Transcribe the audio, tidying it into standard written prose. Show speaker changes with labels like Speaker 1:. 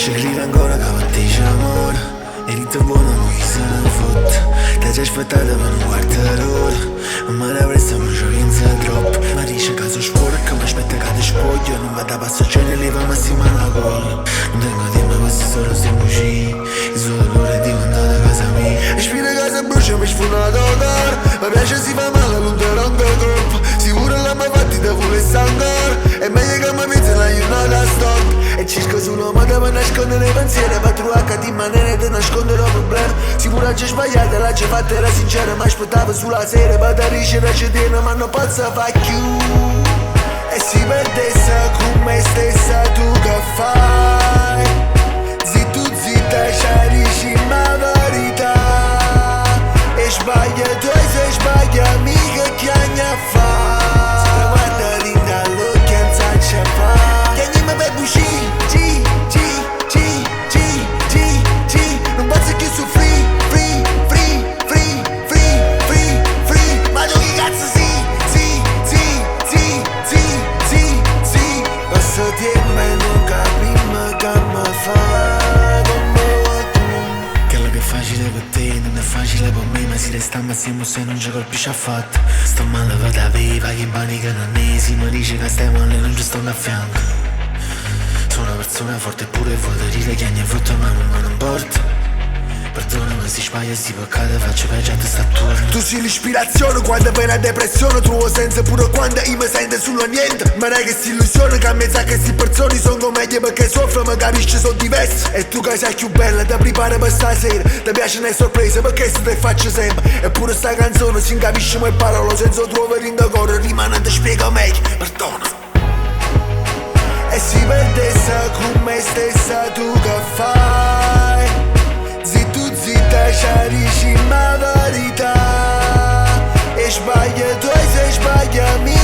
Speaker 1: Ci crire ancora che ti dice amore e ritt buono non chi se ne fott. Ti già aspettato per un quarto d'ora, ma la pressa mi ci pensa troppo. Ma dice che sono spuorc, ma aspetta che ti spuogl. Non vado a passaggio lievm massima la cuoll. Non tengo tempo, questi sono sti bugie. Il suo dolore è diventato casa mia. Respira che si brucia, mi sfunato cor. Mi piace si fa male, lontano anche troppo. Sicuro la mi fatti da vuole ancor. È meglio che mi pensi la giornata stop. E cerco solo modo per nascondere i pensieri, per trovare che ti manere di nascondere il problema. Sicuro c'è sbagliata, la c'è fatta era sincera, ma aspettavo sulla sera per te riuscire a cedere, ma non posso fare più. E si perdesse con me stessa, tu che fai? Zitto zitta, ci dici la verità. E sbaglia tu e se sbaglia mica che anni a fa. Se ti guarda rinda all'occhio non sa ce fa. Tienimi per bugie, non posso più su free. Ma tu che cazzo sì. Posso dirmi non capirmi che mi fa come vuoi tu. Quello che è facile per te non è facile per me, ma si resta assieme se non ci colpisce affatto. Sto male per da viva, che bani che non è. Si mi dice che stai male, non ci sto a fianco. Sono una persona forte eppure vuoi dire che ogni frutto ma non importa. Perdonami se sbaglio sti peccati, faccio peggio a testa attorno. Tu sei l'ispirazione quando viene a depressione, trovo senso pure quando io mi sento solo niente. Ma non è che sti illusione che a me sa che sti persone sono meglio perché soffro, ma capisci sono diversi. E tu che sei più bella, ti prepari per stasera. Ti piacciono le sorprese perché se te faccio sempre. Eppure sta canzone si capisce mai parole, senza trovare in decoro, rimane ti spiego meglio, perdona. E si perdesse con me stessa, tu che fai? Zitto zitta, ci dici la verità. E sbaglia tu e se sbaglia mia.